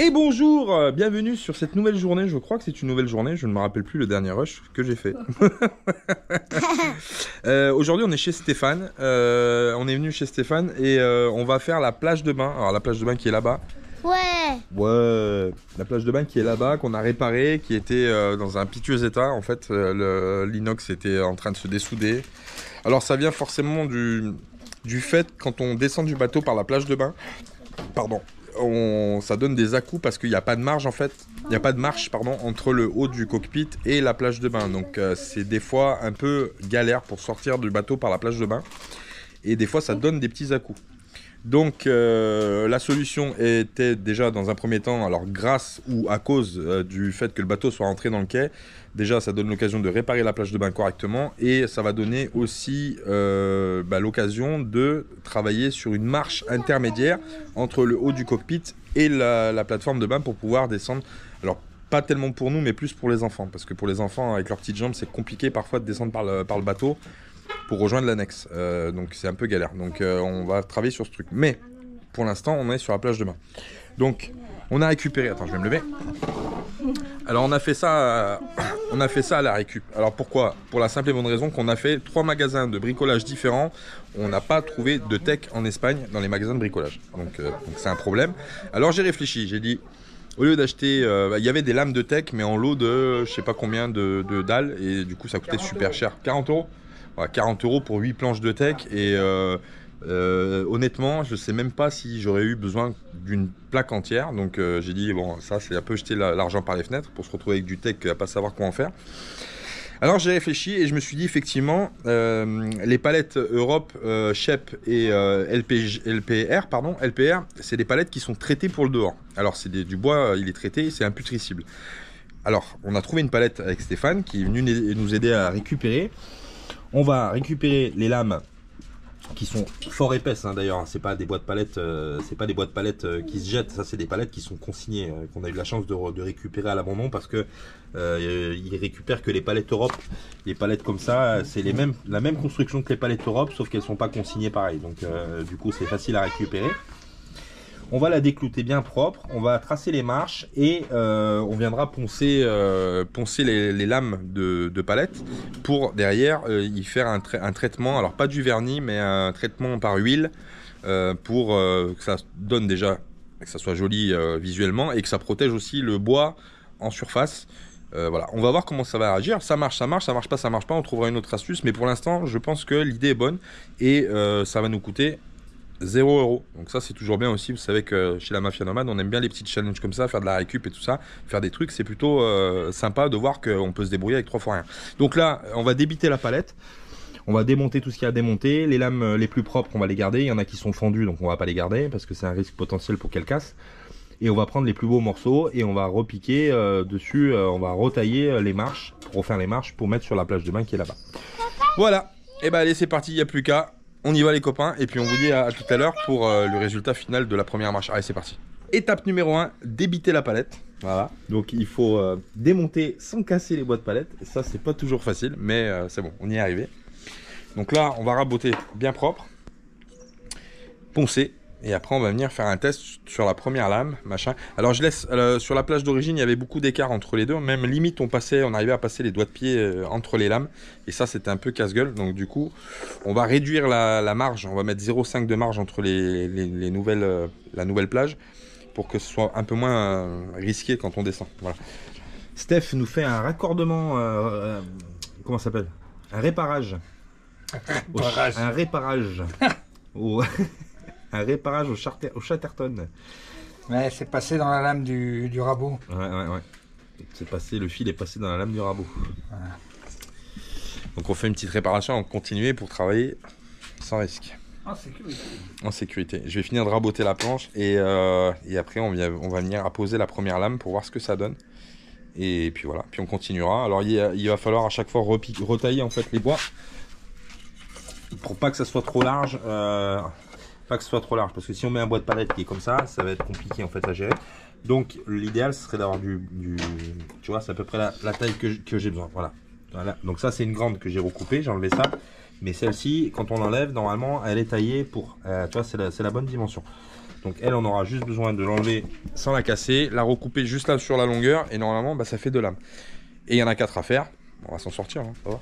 Et bonjour, bienvenue sur cette nouvelle journée. Je crois que c'est une nouvelle journée, je ne me rappelle plus le dernier rush que j'ai fait. Aujourd'hui on est chez Stéphane, on est venu chez Stéphane et on va faire la plage de bain. Alors la plage de bain qui est là-bas. Ouais, la plage de bain qui est là-bas, qu'on a réparée, qui était dans un piteux état. En fait, l'inox était en train de se dessouder. Alors ça vient forcément du fait, quand on descend du bateau par la plage de bain, pardon, ça donne des à-coups parce qu'il n'y a pas de marge en fait. Il n'y a pas de marche pardon, entre le haut du cockpit et la plage de bain. Donc c'est des fois un peu galère pour sortir du bateau par la plage de bain. Et des fois ça donne des petits à-coups. Donc la solution était déjà dans un premier temps, alors grâce ou à cause du fait que le bateau soit entré dans le quai, déjà ça donne l'occasion de réparer la plage de bain correctement et ça va donner aussi l'occasion de travailler sur une marche intermédiaire entre le haut du cockpit et la plateforme de bain pour pouvoir descendre. Alors pas tellement pour nous mais plus pour les enfants, parce que pour les enfants avec leurs petites jambes c'est compliqué parfois de descendre par le bateau pour rejoindre l'annexe, donc c'est un peu galère, donc on va travailler sur ce truc, mais pour l'instant on est sur la plage de bain. Donc on a récupéré, attends je vais me lever, alors on a fait ça à la récup. Alors pourquoi? Pour la simple et bonne raison qu'on a fait 3 magasins de bricolage différents, on n'a pas trouvé de tech en Espagne dans les magasins de bricolage, donc c'est un problème. Alors j'ai réfléchi, j'ai dit au lieu d'acheter, il y avait des lames de tech mais en lot de je sais pas combien de dalles, et du coup ça coûtait super cher, 40 €. 40 € pour 8 planches de tech et honnêtement je sais même pas si j'aurais eu besoin d'une plaque entière, donc j'ai dit bon ça c'est un peu jeter l'argent par les fenêtres pour se retrouver avec du tech à pas savoir quoi en faire. Alors j'ai réfléchi et je me suis dit effectivement les palettes Europe, Shep et LPR, c'est des palettes qui sont traitées pour le dehors. Alors c'est du bois, il est traité, c'est imputrescible. Alors on a trouvé une palette avec Stéphane qui est venu nous aider à récupérer. On va récupérer les lames qui sont fort épaisses hein, d'ailleurs, c'est pas des boîtes palettes, qui se jettent, ça c'est des palettes qui sont consignées, qu'on a eu la chance de récupérer à l'abandon parce que ils récupèrent que les palettes Europe. Les palettes comme ça, c'est la même construction que les palettes Europe, sauf qu'elles sont pas consignées pareil, donc du coup c'est facile à récupérer. On va la déclouter bien propre, on va tracer les marches et on viendra poncer les lames de palette pour derrière y faire un traitement, alors pas du vernis mais un traitement par huile pour que ça donne déjà, que ça soit joli visuellement et que ça protège aussi le bois en surface. Voilà, on va voir comment ça va réagir. Ça marche pas, on trouvera une autre astuce, mais pour l'instant je pense que l'idée est bonne et ça va nous coûter 0 €. Donc ça c'est toujours bien aussi, vous savez que chez la Mafia Nomade on aime bien les petits challenges comme ça, faire de la récup et tout ça, faire des trucs, c'est plutôt sympa de voir qu'on peut se débrouiller avec 3 fois rien. Donc là on va débiter la palette, on va démonter tout ce qu'il y a à démonter, les lames les plus propres on va les garder, il y en a qui sont fendues donc on va pas les garder parce que c'est un risque potentiel pour qu'elles cassent. Et on va prendre les plus beaux morceaux et on va repiquer dessus, on va retailler les marches, pour refaire les marches pour mettre sur la plage de bain qui est là-bas. Voilà, et bah allez c'est parti, il n'y a plus qu'à. On y va les copains et puis on vous dit à tout à l'heure pour le résultat final de la première marche. Allez c'est parti. Étape numéro 1, débiter la palette. Voilà, donc il faut démonter sans casser les boîtes palettes. Et ça c'est pas toujours facile mais c'est bon, on y est arrivé. Donc là on va raboter bien propre, poncer. Et après on va venir faire un test sur la première lame, machin. Alors je laisse, sur la plage d'origine il y avait beaucoup d'écart entre les deux. Même limite on arrivait à passer les doigts de pied entre les lames. Et ça c'était un peu casse-gueule. Donc du coup on va réduire la marge. On va mettre 0,5 de marge entre la nouvelle plage. Pour que ce soit un peu moins risqué quand on descend. Voilà. Steph nous fait un raccordement, comment ça s'appelle? Un réparage. Un réparage. Un réparage au Chatterton. Ouais, c'est passé dans la lame du rabot. Ouais. Le fil est passé dans la lame du rabot. Voilà. Donc on fait une petite réparation, on continue pour travailler sans risque. En sécurité. En sécurité. Je vais finir de raboter la planche et après on va venir apposer la première lame pour voir ce que ça donne. Et puis voilà, puis on continuera. Alors il va falloir à chaque fois retailler en fait les bois pour pas que ça soit trop large. Parce que si on met un bois de palette qui est comme ça va être compliqué en fait à gérer. Donc l'idéal ce serait d'avoir tu vois, c'est à peu près la taille que j'ai besoin. Voilà. Donc ça c'est une grande que j'ai recoupée, j'ai enlevé ça. Mais celle-ci, quand on l'enlève, normalement, elle est taillée pour... tu vois, c'est la bonne dimension. Donc elle, on aura juste besoin de l'enlever sans la casser, la recouper juste là sur la longueur, et normalement, bah, ça fait 2 lames. Et il y en a 4 à faire. On va s'en sortir, hein, ça va.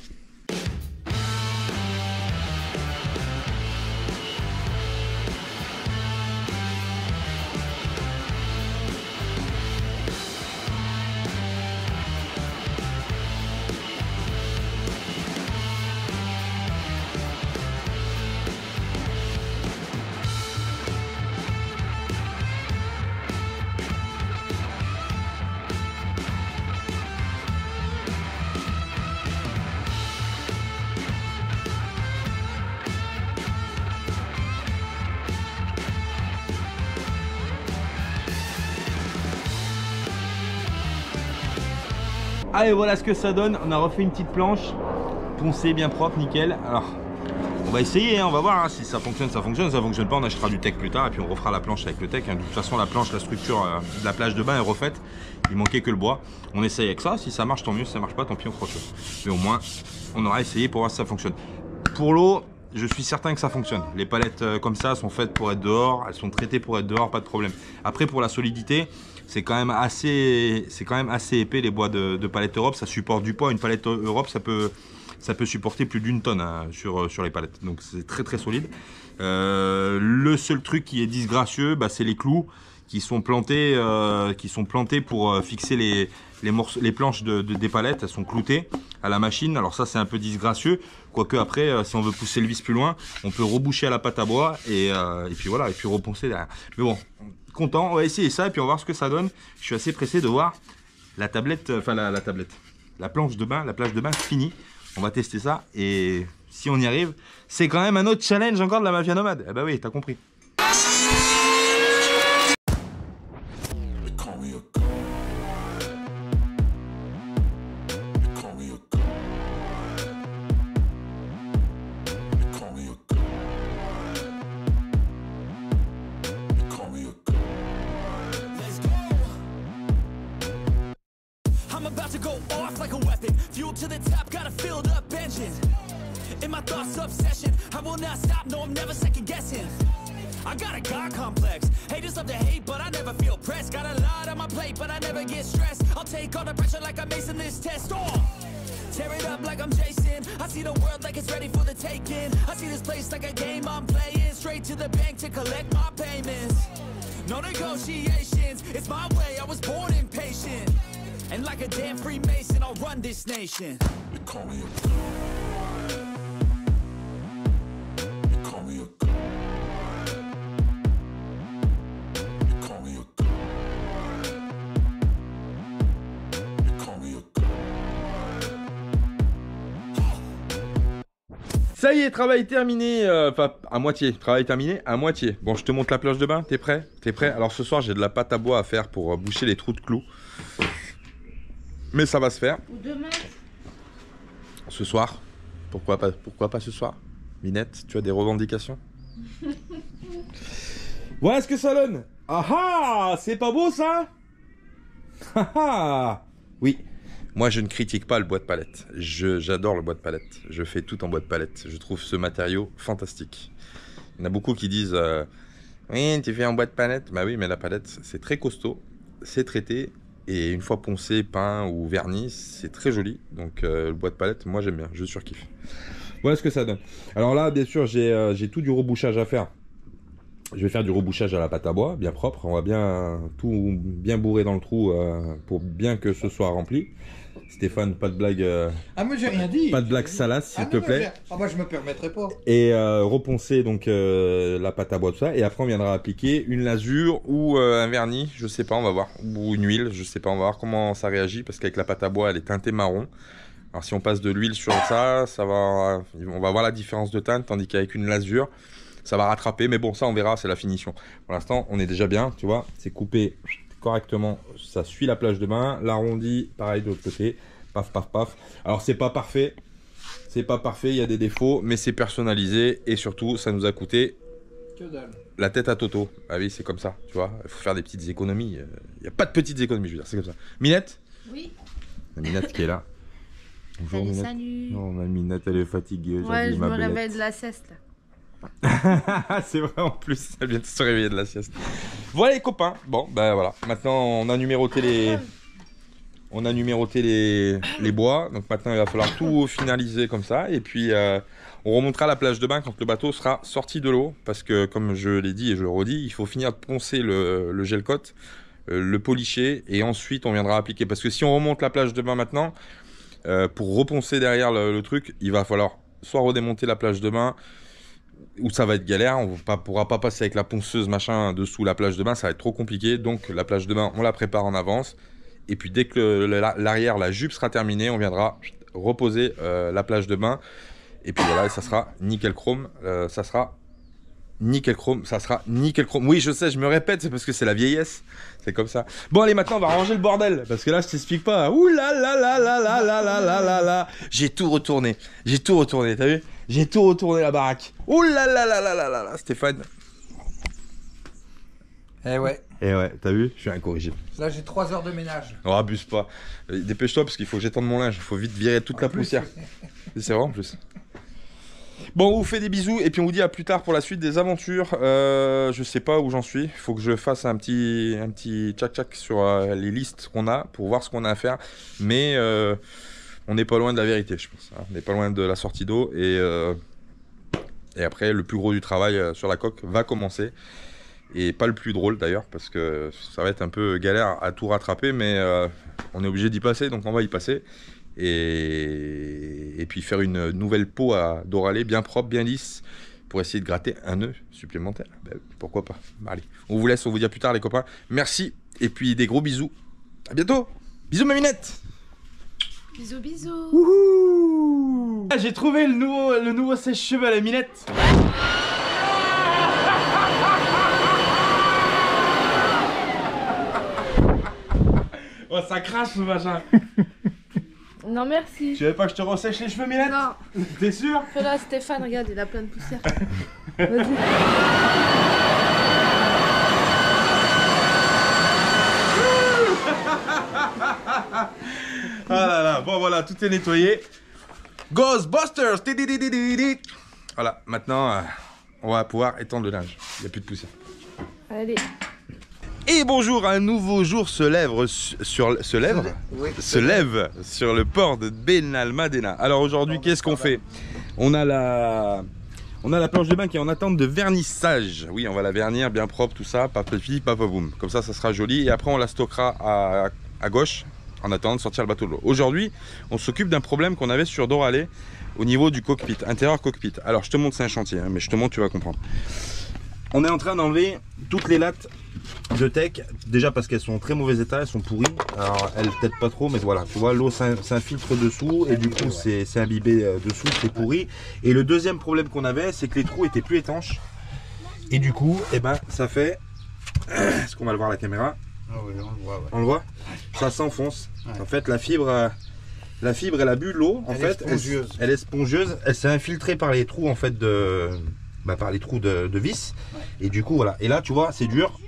Allez, voilà ce que ça donne. On a refait une petite planche poncée, bien propre, nickel. Alors, on va essayer, hein, on va voir hein, si ça fonctionne, ça fonctionne. Si ça fonctionne pas, on achètera du tech plus tard et puis on refera la planche avec le tech. Hein. De toute façon, la planche, la structure de la plage de bain est refaite. Il manquait que le bois. On essaye avec ça. Si ça marche, tant mieux. Si ça marche pas, tant pis, on fera autre chose. Mais au moins, on aura essayé pour voir si ça fonctionne. Pour l'eau, je suis certain que ça fonctionne. Les palettes comme ça sont faites pour être dehors. Elles sont traitées pour être dehors, pas de problème. Après, pour la solidité, c'est quand même assez épais les bois de palette Europe. Ça supporte du poids. Une palette Europe, ça peut supporter plus d'1 tonne hein, sur les palettes. Donc c'est très très solide. Le seul truc qui est disgracieux, bah, c'est les clous qui sont plantés pour fixer les planches des palettes. Elles sont cloutées à la machine. Alors ça c'est un peu disgracieux. Quoique après, si on veut pousser le vis plus loin, on peut reboucher à la pâte à bois et puis voilà, et puis reponcer derrière. Mais bon, content, on va essayer ça et puis on va voir ce que ça donne. Je suis assez pressé de voir la tablette, enfin la planche de bain, la plage de bain finie. On va tester ça et si on y arrive, c'est quand même un autre challenge encore de la Mafia Nomade. Eh bah oui, t'as compris. To the top, got a filled up engine. In my thoughts, obsession. I will not stop, no, I'm never second guessing. I got a God complex. Haters love to hate, but I never feel pressed. Got a lot on my plate, but I never get stressed. I'll take all the pressure like I'm acing this test. Oh! Tear it up like I'm Jason. I see the world like it's ready for the taking. I see this place like a game I'm playing. Straight to the bank to collect my payments. No negotiations, it's my way, I was born impatient. And like a damn Freemason, I'll run this nation. You call me a god. You call me a god. You call me a god. You call me a god. Ça y est, travail terminé, enfin à moitié, travail terminé à moitié. Bon, je te montre la plage de bain, t'es prêt? T'es prêt? Alors ce soir, j'ai de la pâte à bois à faire pour boucher les trous de clous. Mais ça va se faire. Ou demain. Ce soir. Pourquoi pas ce soir? Minette, tu as des revendications? Voilà ce que ça donne. Ah ah, c'est pas beau ça? Ah ah. Oui. Moi je ne critique pas le bois de palette. J'adore le bois de palette. Je fais tout en bois de palette. Je trouve ce matériau fantastique. Il y en a beaucoup qui disent oui, tu fais en bois de palette. Bah oui, mais la palette, c'est très costaud. C'est traité. Et une fois poncé, peint ou verni, c'est très joli. Donc le bois de palette, moi j'aime bien, je surkiffe. Voilà ce que ça donne. Alors là, bien sûr, j'ai tout du rebouchage à faire. Je vais faire du rebouchage à la pâte à bois, bien propre. On va tout bien bourrer dans le trou pour bien que ce soit rempli. Stéphane, pas de blague. Ah, moi j'ai rien dit. Pas de blague salace, s'il te plaît. Ah, moi je me permettrai pas. Et reponcer donc la pâte à bois, tout ça. Et après, on viendra appliquer une lasure ou un vernis, je sais pas, on va voir. Ou une huile, je sais pas, on va voir comment ça réagit. Parce qu'avec la pâte à bois, elle est teintée marron. Alors si on passe de l'huile sur ça, on va voir la différence de teinte. Tandis qu'avec une lasure, ça va rattraper. Mais bon, ça on verra, c'est la finition. Pour l'instant, on est déjà bien, tu vois. C'est coupé correctement, ça suit la plage de bain. L'arrondi, pareil de l'autre côté. Paf, paf, paf. Alors c'est pas parfait. C'est pas parfait, il y a des défauts, mais c'est personnalisé. Et surtout, ça nous a coûté la tête à Toto. Ah oui, c'est comme ça, tu vois. Il faut faire des petites économies. Il n'y a pas de petites économies, je veux dire, c'est comme ça. Minette? Oui. La Minette qui est là. Bonjour Salut, Minette. salut. Non, ma Minette, elle est fatiguée. Ouais, je me belette. réveille de la sieste là. C'est vrai en plus, elle vient de se réveiller de la sieste. Voilà les copains. Bon, ben voilà. Maintenant, on a numéroté les bois. Donc maintenant, il va falloir tout finaliser comme ça. Et puis, on remontera à la plage de bain quand le bateau sera sorti de l'eau. Parce que, comme je l'ai dit et je le redis, il faut finir de poncer le gel coat, le policher. Et ensuite, on viendra appliquer. Parce que si on remonte la plage de bain maintenant, pour reponcer derrière le truc, il va falloir soit redémonter la plage de bain, où ça va être galère, on ne pourra pas passer avec la ponceuse machin dessous la plage de bain, ça va être trop compliqué. Donc la plage de bain, on la prépare en avance. Et puis dès que l'arrière, la jupe sera terminée, on viendra reposer la plage de bain. Et puis voilà, ça sera nickel chrome. Ça sera nickel chrome. Oui, je sais, je me répète, c'est parce que c'est la vieillesse. C'est comme ça. Bon, allez, maintenant, on va ranger le bordel. Parce que là, je t'explique pas. Ouh là là là là là là là là là là. J'ai tout retourné, t'as vu? J'ai tout retourné la baraque. Ouh là là là là là là là, Stéphane. Eh ouais. Et ouais, t'as vu? Je suis incorrigible. Là, j'ai 3 heures de ménage. Oh, abuse pas. Dépêche-toi parce qu'il faut que j'étende mon linge. Il faut vite virer toute la poussière. C'est vrai en plus. Bon, on vous fait des bisous et puis on vous dit à plus tard pour la suite des aventures. Je sais pas où j'en suis. Il faut que je fasse un petit tchac-tchac sur les listes qu'on a pour voir ce qu'on a à faire. Mais on n'est pas loin de la vérité, je pense. Hein. On n'est pas loin de la sortie d'eau et après, le plus gros du travail sur la coque va commencer. Et pas le plus drôle d'ailleurs, parce que ça va être un peu galère à tout rattraper, mais on est obligé d'y passer, donc on va y passer. Et puis faire une nouvelle peau à Doralé, bien propre, bien lisse, pour essayer de gratter un nœud supplémentaire. Ben, pourquoi pas. Allez, on vous laisse, on vous dit à plus tard les copains. Merci, et puis des gros bisous. À bientôt. Bisous ma Minette. Bisous, bisous. Wouhou. J'ai trouvé le nouveau sèche-cheveux à la Minette. Oh, ça crache ce machin. Non, merci. Tu veux pas que je te ressèche les cheveux, Minette? Non. T'es sûr? Fais-la, Stéphane, regarde, il a plein de poussière. Vas-y. Ah là là, bon voilà, tout est nettoyé. Ghostbusters. Voilà, maintenant, on va pouvoir étendre le linge. Il n'y a plus de poussière. Allez. Et bonjour, un nouveau jour se lève sur le port de Benalmádena. Alors aujourd'hui, qu'est-ce qu'on fait? On a la planche de bain qui est en attente de vernissage. Oui, on va la vernir bien propre, tout ça, papa boum. Comme ça sera joli. Et après, on la stockera à gauche en attendant de sortir le bateau de l'eau. Aujourd'hui, on s'occupe d'un problème qu'on avait sur Doralé au niveau du cockpit, intérieur cockpit. Alors, je te montre, c'est un chantier, hein, mais je te montre, tu vas comprendre. On est en train d'enlever toutes les lattes de tech, déjà parce qu'elles sont en très mauvais état, elles sont pourries. Alors elles peut-être pas trop, mais voilà, tu vois, l'eau s'infiltre dessous et du coup c'est imbibé dessous, c'est pourri. Et le deuxième problème qu'on avait, c'est que les trous étaient plus étanches. Et du coup, eh ben, ça fait... Est-ce qu'on va le voir à la caméra? Ah oui, on le voit. Ouais. On le voit? Ça s'enfonce. Ouais. En fait, la fibre, elle a bu l'eau. En fait, elle est spongieuse. Elle s'est infiltrée par les trous en fait par les trous de vis. Ouais. Et du coup, voilà. Et là, tu vois, c'est dur.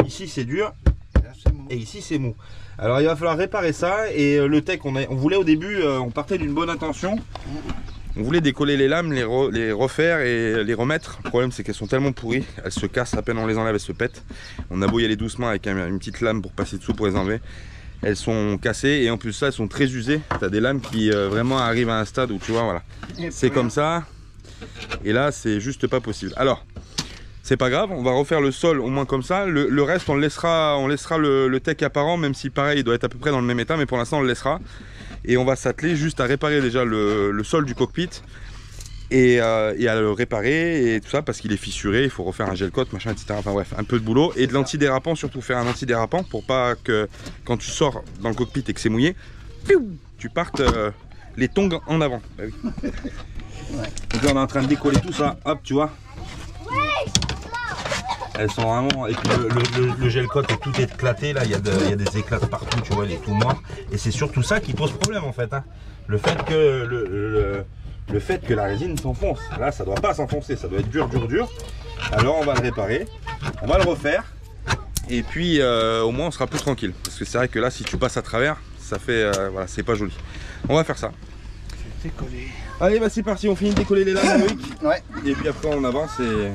Ici, c'est dur. Et ici, c'est mou. Alors, il va falloir réparer ça. Et le tech, on voulait au début, on partait d'une bonne intention. On voulait décoller les lames, les refaire et les remettre. Le problème, c'est qu'elles sont tellement pourries. Elles se cassent, à peine on les enlève, elles se pètent. On a beau y aller doucement avec une petite lame pour passer dessous pour les enlever. Elles sont cassées et en plus ça, elles sont très usées. Tu as des lames qui vraiment arrivent à un stade où tu vois, voilà. C'est comme ça. Et là, c'est juste pas possible. Alors, c'est pas grave, on va refaire le sol au moins comme ça. Le reste, on laissera le tech apparent, même si pareil, il doit être à peu près dans le même état, mais pour l'instant, on le laissera. Et on va s'atteler juste à réparer déjà le sol du cockpit et à le réparer et tout ça parce qu'il est fissuré, il faut refaire un gel coat, machin, etc. Enfin bref, un peu de boulot et de l'antidérapant, surtout faire un antidérapant pour pas que quand tu sors dans le cockpit et que c'est mouillé, tu partes les tongs en avant. Bah oui. Ouais. Donc là on est en train de décoller tout ça, hop, tu vois. Elles sont vraiment... Et puis le gel coat est tout éclaté, là, il y a des éclats partout, tu vois, il est tout noir. Et c'est surtout ça qui pose problème en fait. Hein. Le fait que la résine s'enfonce. Là, ça doit pas s'enfoncer, ça doit être dur. Alors on va le réparer, on va le refaire. Et puis au moins on sera plus tranquille. Parce que c'est vrai que là, si tu passes à travers, ça fait... voilà, c'est pas joli. On va faire ça. Tout est collé. Allez, bah c'est parti, on finit de décoller les lames, Loïc. Ouais. Et puis après, on avance et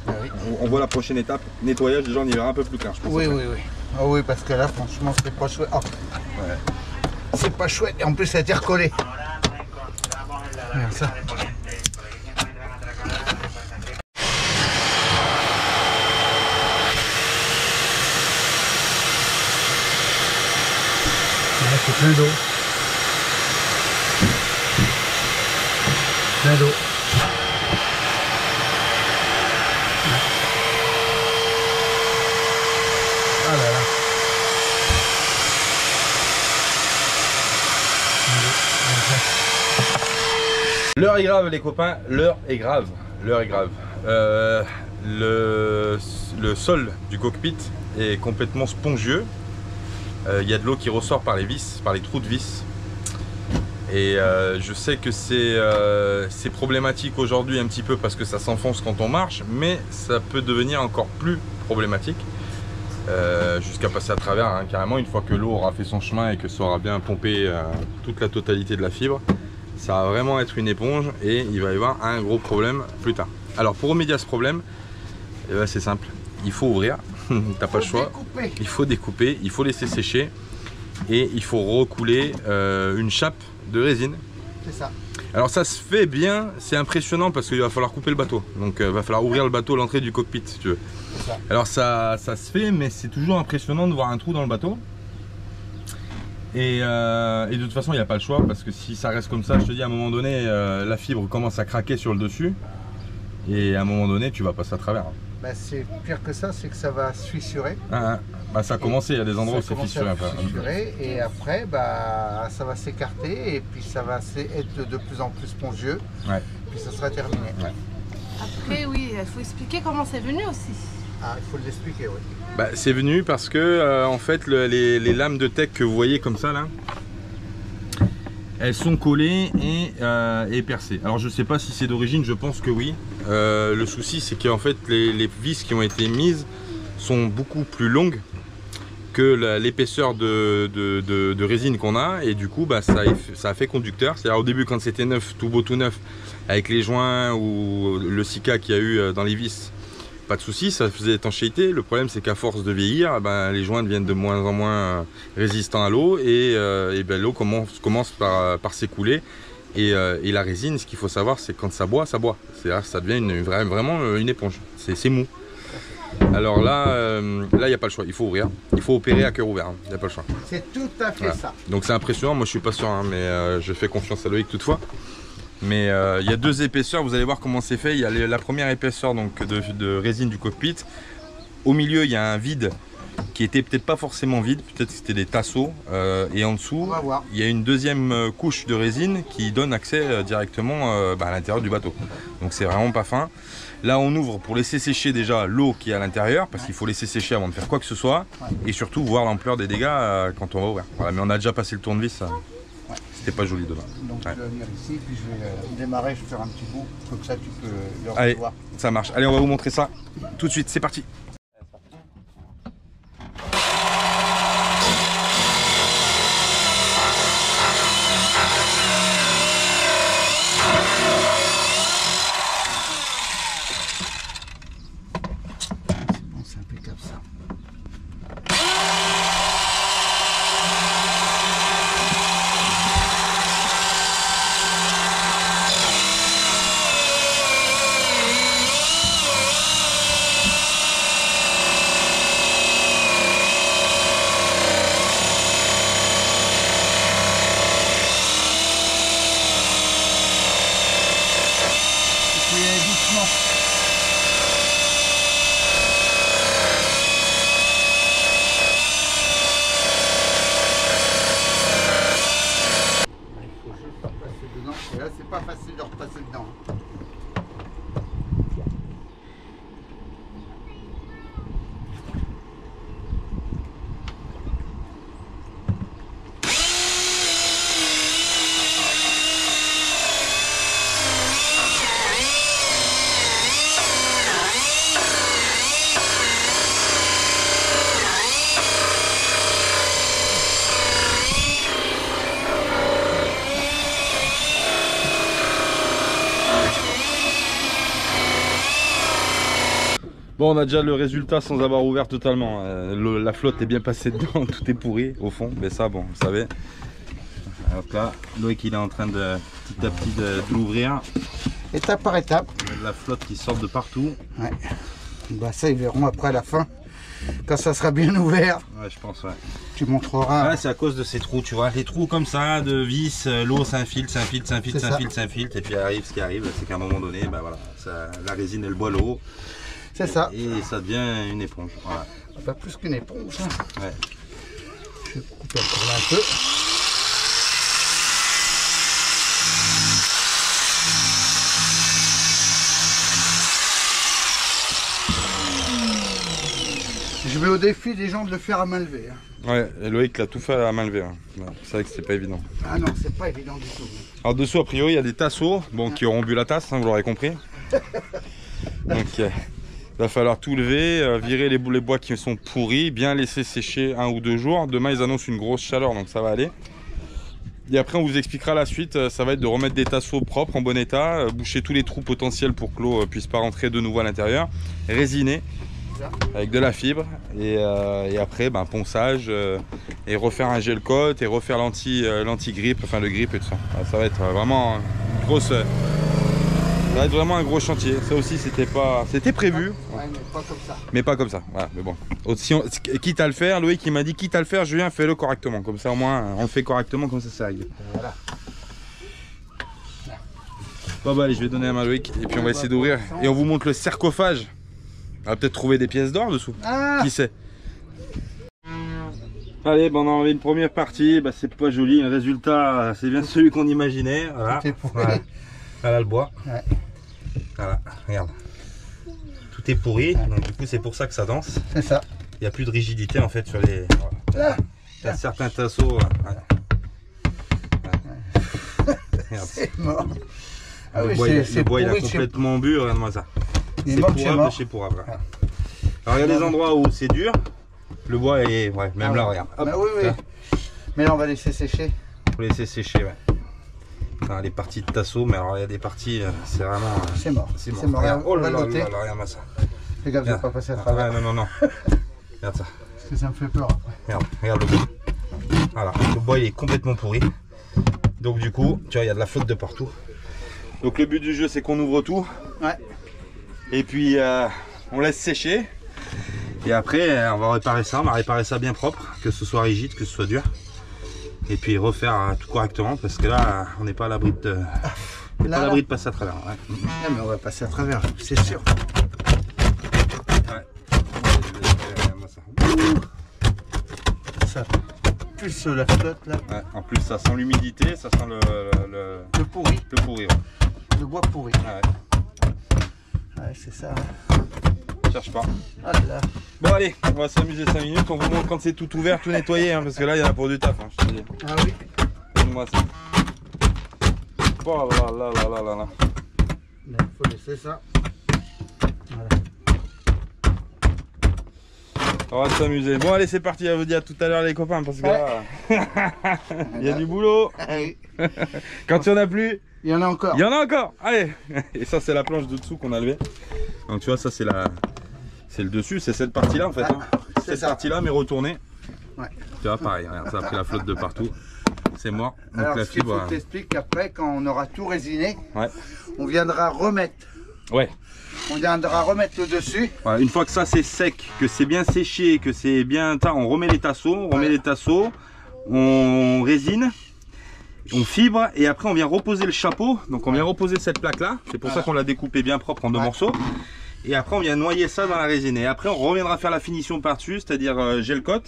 Oui. on voit la prochaine étape. Nettoyage, déjà, on y verra un peu plus clair, je pense. Oui, oui, oui. Ah oui, parce que là, franchement, c'est pas chouette. Oh. Ouais. C'est pas chouette. Et en plus, ça a été recollé. Regarde ça. Là, c'est plein d'eau. Plein d'eau. Ah là là. L'heure est grave, les copains, l'heure est grave. L'heure est grave. Le sol du cockpit est complètement spongieux. Il y a de l'eau qui ressort par les vis, par les trous de vis. Et je sais que c'est problématique aujourd'hui un petit peu parce que ça s'enfonce quand on marche, mais ça peut devenir encore plus problématique jusqu'à passer à travers, hein, carrément, une fois que l'eau aura fait son chemin et que ça aura bien pompé toute la totalité de la fibre. Ça va vraiment être une éponge et il va y avoir un gros problème plus tard. Alors pour remédier à ce problème, eh ben, c'est simple, il faut ouvrir, t'as pas le choix, Découper. il faut découper, il faut laisser sécher et il faut recouler une chape de résine. C'est ça. Alors ça se fait bien, c'est impressionnant parce qu'il va falloir couper le bateau, donc il va falloir ouvrir le bateau à l'entrée du cockpit si tu veux. C'est ça. Alors ça se fait, mais c'est toujours impressionnant de voir un trou dans le bateau. Et de toute façon il n'y a pas le choix parce que si ça reste comme ça, je te dis à un moment donné la fibre commence à craquer sur le dessus et à un moment donné tu vas passer à travers. Bah, c'est pire que ça, c'est que ça va se fissurer. Bah, ça a commencé, il y a des endroits où Ça c'est commence fissuré. à Enfin. fissurer, et après bah, ça va s'écarter et puis ça va être de plus en plus spongieux. Ouais. Puis ça sera terminé. Ouais. Après, oui, il faut expliquer comment c'est venu aussi. Ah, il faut l'expliquer, oui. Bah, c'est venu parce que en fait les lames de tech que vous voyez comme ça là, elles sont collées et percées. Alors je sais pas si c'est d'origine, je pense que oui. Le souci c'est qu'en fait les vis qui ont été mises sont beaucoup plus longues que l'épaisseur de résine qu'on a et du coup bah, ça a fait conducteur. C'est-à-dire au début quand c'était neuf, tout beau tout neuf, avec les joints ou le sika qu'il y a eu dans les vis, pas de souci, ça faisait étanchéité. Le problème c'est qu'à force de vieillir, ben, les joints deviennent de moins en moins résistants à l'eau et ben, l'eau commence par s'écouler et la résine, ce qu'il faut savoir c'est que quand ça boit, c'est-à-dire ça devient vraiment une éponge, c'est mou. Alors là, il n'y a pas le choix, il faut ouvrir, il faut opérer à cœur ouvert, il n'y a pas le choix. C'est tout à fait Voilà. ça. Donc c'est impressionnant, moi je suis pas sûr, hein, mais je fais confiance à Loïc toutefois. Mais il y a deux épaisseurs, vous allez voir comment c'est fait. Il y a la première épaisseur donc, de résine du cockpit. Au milieu, il y a un vide qui était peut-être pas forcément vide, peut-être que c'était des tasseaux. Et en dessous, On va voir. il y a une deuxième couche de résine qui donne accès directement à l'intérieur du bateau. Donc c'est vraiment pas fin. Là, on ouvre pour laisser sécher déjà l'eau qui est à l'intérieur, parce qu'il faut laisser sécher avant de faire quoi que ce soit. Ouais. Et surtout voir l'ampleur des dégâts quand on va ouvrir. Voilà, mais on a déjà passé le tournevis. C'était pas joli demain. Donc Ouais. je vais venir ici, puis je vais démarrer, je vais faire un petit bout, comme ça tu peux le Allez, revoir. ça marche. Allez, on va vous montrer ça tout de suite. C'est parti. Bon, c'est impeccable ça. Bon, on a déjà le résultat sans avoir ouvert totalement. La flotte est bien passée dedans, tout est pourri au fond. Mais ça, bon, vous savez. Donc là, Loïc il est en train de petit à petit de l'ouvrir. Étape par étape. Il y a de la flotte qui sort de partout. Ouais. Bah ça ils verront après à la fin. Quand ça sera bien ouvert. Ouais, je pense, ouais. Tu montreras. Ouais, c'est à cause de ces trous, tu vois. Les trous comme ça, de vis, l'eau s'infiltre, et puis arrive ce qui arrive, c'est qu'à un moment donné, bah voilà, la résine elle boit l'eau. C'est ça. Et ça devient une éponge. Voilà. Pas plus qu'une éponge. Hein. Ouais. Je vais couper encore là un peu. Je vais au défi des gens de le faire à main levée. Hein. Ouais, et Loïc l'a tout fait à main levée. Hein. Ouais, c'est vrai que c'est pas évident. Ah non, c'est pas évident du tout. Alors dessous, a priori, il y a des tasseaux qui auront bu la tasse, hein, vous l'aurez compris. Donc il va falloir tout lever, virer les bois qui sont pourris, bien laisser sécher 1 ou 2 jours. Demain, ils annoncent une grosse chaleur, donc ça va aller. Et après, on vous expliquera la suite. Ça va être de remettre des tasseaux propres, en bon état, boucher tous les trous potentiels pour que l'eau puisse pas rentrer de nouveau à l'intérieur, résiner avec de la fibre et après ponçage et refaire un gel coat et refaire l'anti-grippe, enfin le grip et tout ça. Ça va être vraiment une grosse, ça va être vraiment un gros chantier. Ça aussi c'était prévu. Ouais, mais pas comme ça. Mais pas comme ça. Voilà, mais bon. Quitte à le faire, Loïc il m'a dit quitte à le faire, Julien fais-le correctement. Comme ça au moins on le fait correctement, comme ça arrive. Voilà. Bon bah allez, je vais donner la main à Loïc et puis on va essayer d'ouvrir et on vous montre le sarcophage. On va peut-être trouver des pièces d'or dessous. Ah, qui sait. Allez, bon, on a enlevé une première partie. Bah, c'est pas joli. Le résultat, c'est bien celui qu'on imaginait. Voilà. Voilà. Voilà le bois. Ouais. Voilà, regarde. Tout est pourri. Donc, du coup, c'est pour ça que ça danse. C'est ça. Il n'y a plus de rigidité en fait sur les. Voilà. Il y a certains tasseaux. Voilà. Regarde. C'est mort. Ah, le bois, il a complètement bu. Regarde-moi ça. C'est pourrable de chez pourrable. Alors il y a des endroits où c'est dur, le bois est, ouais, même là regarde. Hop, bah oui, oui. Mais là on va laisser sécher. Faut laisser sécher, ouais. Enfin, les parties de tasseau, mais alors il y a des parties, c'est vraiment. C'est mort. C'est mort. Regarde, oh là là, regarde-moi ça. Fais gaffe de ne pas passer à travers. Ouais, non. Regarde ça. Parce que ça me fait peur après. Regarde le bois. Voilà, le bois il est complètement pourri. Donc du coup, tu vois, il y a de la flotte de partout. Donc le but du jeu c'est qu'on ouvre tout. Ouais. Et puis on laisse sécher. Et après on va réparer ça, bien propre, que ce soit rigide, que ce soit dur. Et puis refaire tout correctement parce que là on n'est pas à l'abri de passer à travers. Ouais. Ah, mais on va passer à travers, c'est sûr. Ouais. Ça plus la flotte là. Ouais, en plus ça sent l'humidité, ça sent le pourri. Le pourri. Ouais. Le bois pourri. Ah ouais. Ouais, c'est ça. Cherche pas. Ah là. Bon allez, on va s'amuser 5 minutes, on vous montre quand c'est tout ouvert, tout nettoyé, hein, parce que là il y en a pour du taf, hein, je te dis. Ah oui. Donne-moi ça. Oh là. Il faut laisser ça. Voilà. On va s'amuser. Bon allez c'est parti, à vous dire à tout à l'heure les copains, parce que là, il y a du boulot. Oui. Quand il n'y en a plus, il y en a encore. Il y en a encore. Allez. Et ça c'est la planche de dessous qu'on a levée. Donc tu vois ça c'est le dessus, c'est cette partie là en fait. Hein. Cette partie là mais retournée. Ouais. Tu vois pareil, regarde, ça a pris la flotte de partout. C'est mort. Donc alors la ce qu'il fibre. faut t'expliquer qu'après quand on aura tout résiné, ouais. On viendra remettre. Ouais. On viendra remettre le dessus. Voilà, une fois que ça c'est sec, que c'est bien séché, que c'est bien, on remet les tasseaux, on résine, on fibre et après on vient reposer le chapeau. Donc on vient reposer cette plaque là. C'est pour ça qu'on l'a découpé bien propre en 2 morceaux. Et après on vient noyer ça dans la résine. Et après on reviendra faire la finition par-dessus, c'est-à-dire gel coat.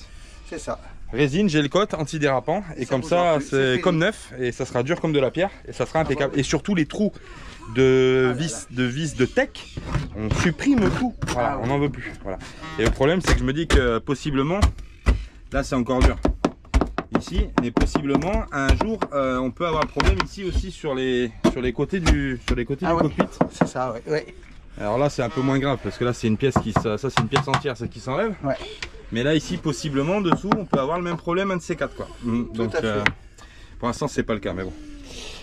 C'est ça. Résine, gel coat, antidérapant. Et comme ça c'est comme neuf et ça sera dur comme de la pierre et ça sera impeccable. Et surtout les trous de vis de tech, on supprime tout. Voilà, on n'en veut plus. Voilà. Et le problème c'est que je me dis que possiblement, là c'est encore dur. Ici, mais possiblement un jour on peut avoir un problème ici aussi sur les côtés du cockpit. C'est ça, oui. Alors là c'est un peu moins grave parce que là c'est une pièce ça c'est une pièce entière, celle qui s'enlève. Ouais. Mais là ici possiblement dessous on peut avoir le même problème, un de ces 4 quoi. Donc pour l'instant c'est pas le cas mais bon.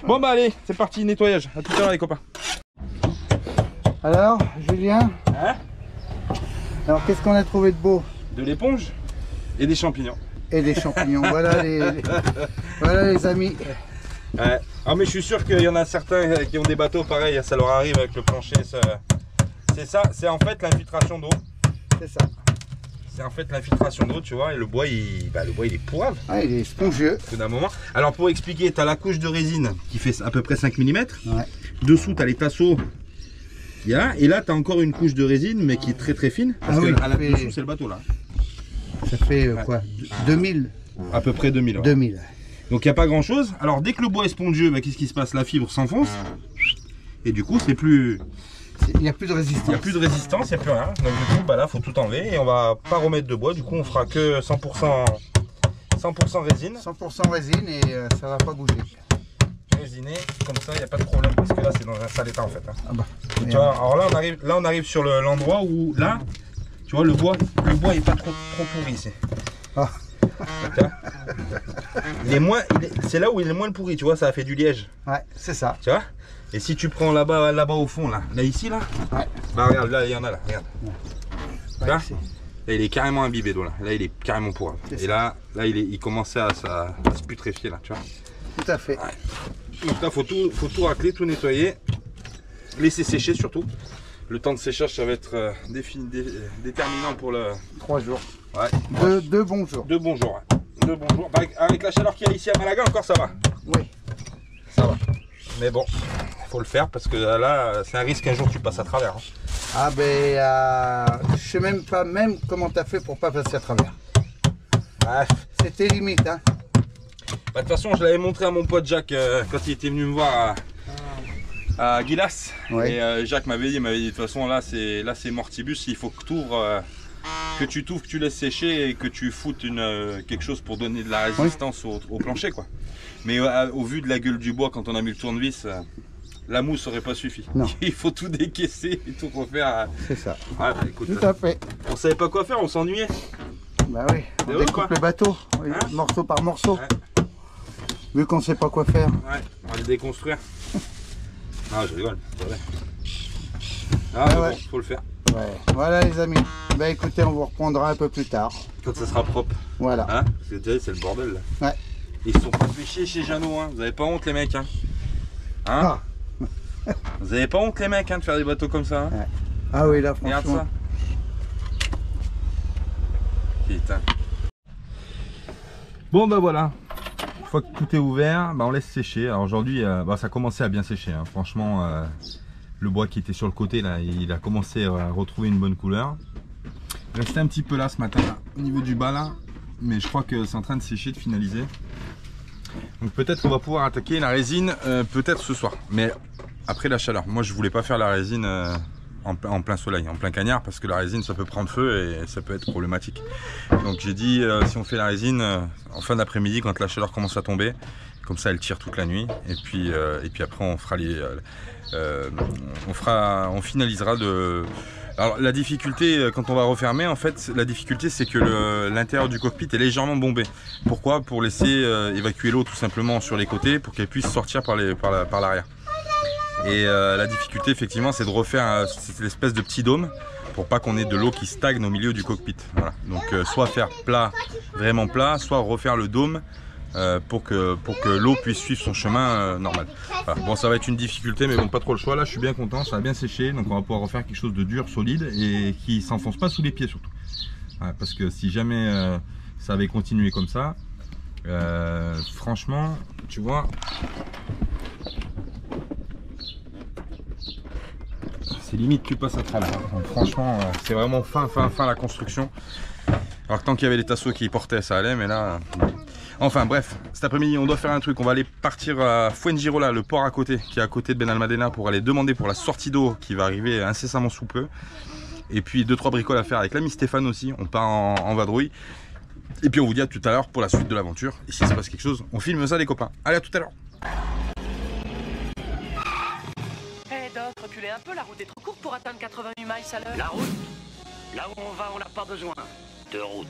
Bon bah allez, c'est parti, nettoyage. À tout à l'heure les copains. Alors Julien, Alors qu'est-ce qu'on a trouvé de beau? De l'éponge et des champignons. Et des champignons. Voilà voilà les amis. Ouais. Ah mais je suis sûr qu'il y en a certains qui ont des bateaux pareils, ça leur arrive avec le plancher. C'est ça, c'est en fait l'infiltration d'eau. C'est ça. C'est en fait l'infiltration d'eau, tu vois, et le bois il est pourrave. Ah, il est spongieux. Au bout d'un moment. Alors pour expliquer, tu as la couche de résine qui fait à peu près 5 mm. Ouais. Dessous, tu as les tasseaux. Et là, tu as encore une couche de résine, mais qui est très très fine. Parce que dessous, c'est le bateau là. Ça fait quoi, 2000? À peu près 2000. Ouais. 2000. Donc il n'y a pas grand chose. Alors dès que le bois est spongieux, bah, qu'est-ce qui se passe? La fibre s'enfonce. Et du coup, c'est plus. Il n'y a plus de résistance. Il n'y a plus de résistance, il n'y a plus rien. Donc du coup, bah là, faut tout enlever et on va pas remettre de bois. Du coup, on fera que 100% résine. 100% résine et ça va pas bouger. Résiné, comme ça, il n'y a pas de problème parce que là, c'est dans un sale état en fait. Hein. Ah bah. Tu vois, alors là, on arrive sur l'endroit où là, tu vois, le bois est pas trop pourri ici. Ah. C'est là où il est moins pourri, tu vois, ça a fait du liège. Ouais, c'est ça. Tu vois. Et si tu prends là-bas au fond, là ici, là, ouais. Bah regarde, là, il y en a là, regarde. Ouais, là, il est carrément imbibé d'eau là. Là, il est carrément pourri. Et là, il commençait à se putréfier là, tu vois. Tout à fait. Ouais. Donc là, faut tout racler, tout nettoyer, laisser sécher surtout. Le temps de séchage, ça va être déterminant pour le. 3 jours. Ouais. Deux bons jours. 2 bons jours. Ouais. 2 bons jours. Bah, avec la chaleur qu'il y a ici à Malaga, encore ça va. Oui. Ça va. Mais bon, faut le faire parce que là, c'est un risque qu'un jour tu passes à travers. Hein. Ah ben, je sais même pas comment t'as fait pour pas passer à travers. Ouais. C'était limite, hein. Bah, de toute façon, je l'avais montré à mon pote Jacques quand il était venu me voir à Guilas. Ouais. Et Jacques m'avait dit de toute façon là c'est mortibus, il faut que tu ouvres, que tu laisses sécher et que tu foutes quelque chose pour donner de la résistance au plancher quoi. Mais au vu de la gueule du bois quand on a mis le tournevis, la mousse aurait pas suffi. Non. Il faut tout décaisser et tout refaire. C'est ça. Ouais, bah, écoute, tout à fait. On savait pas quoi faire, on s'ennuyait. Bah oui, on découpe le bateau, oui, hein, morceau par morceau. Ouais. Vu qu'on sait pas quoi faire. Ouais, on va le déconstruire. Ah, je rigole, c'est vrai. Ah, ouais, mais ouais. bon, faut le faire. Ouais. Voilà les amis. Bah écoutez, on vous reprendra un peu plus tard. Quand ça sera propre. Voilà. Hein, parce que déjà, c'est le bordel là. Ouais. Ils se sont pas fait chier chez Jeannot, hein. Vous avez pas honte les mecs, hein, hein Ah. Vous avez pas honte les mecs, hein, de faire des bateaux comme ça, hein. Ouais. Ah oui, là Regarde franchement. ça. Putain. Bon bah voilà. Une fois que tout est ouvert, bah, on laisse sécher. Alors aujourd'hui, bah, ça a commencé à bien sécher, hein. Franchement, le bois qui était sur le côté là, il a commencé à retrouver une bonne couleur. Il restait un petit peu là ce matin, là, au niveau du bas là. Mais je crois que c'est en train de sécher, de finaliser. Donc peut-être qu'on va pouvoir attaquer la résine peut-être ce soir. Mais après la chaleur. Moi je voulais pas faire la résine en plein soleil, en plein cagnard, parce que la résine ça peut prendre feu et ça peut être problématique. Donc j'ai dit si on fait la résine en fin d'après-midi quand la chaleur commence à tomber, comme ça elle tire toute la nuit. Et puis après on fera on finalisera de. Alors la difficulté quand on va refermer, en fait, la difficulté c'est que l'intérieur du cockpit est légèrement bombé. Pourquoi? Pour laisser évacuer l'eau tout simplement sur les côtés pour qu'elle puisse sortir par l'arrière. Et la difficulté effectivement c'est de refaire cette espèce de petit dôme pour pas qu'on ait de l'eau qui stagne au milieu du cockpit. Voilà. Donc soit faire plat, vraiment plat, soit refaire le dôme pour que l'eau puisse suivre son chemin normal. Voilà. Bon, ça va être une difficulté, mais bon, pas trop le choix. Là, je suis bien content, ça va bien sécher, donc on va pouvoir refaire quelque chose de dur, solide et qui s'enfonce pas sous les pieds surtout. Voilà, parce que si jamais ça avait continué comme ça, franchement, tu vois, c'est limite tu passes à travers. Donc, franchement, c'est vraiment fin la construction. Alors que tant qu'il y avait les tasseaux qui y portaient, ça allait, mais là. Enfin bref, cet après-midi on doit faire un truc, on va aller partir à Fuengirola, le port à côté, qui est à côté de Benalmádena, pour aller demander pour la sortie d'eau qui va arriver incessamment sous peu. Et puis 2-3 bricoles à faire avec l'ami Stéphane aussi, on part en vadrouille. Et puis on vous dit à tout à l'heure pour la suite de l'aventure. Et s'il se passe quelque chose, on filme ça les copains. Allez, à tout à l'heure. Hé Doc, reculez un peu, la route est trop courte pour atteindre 88 miles à l'heure. La route, là où on va, on n'a pas besoin de route.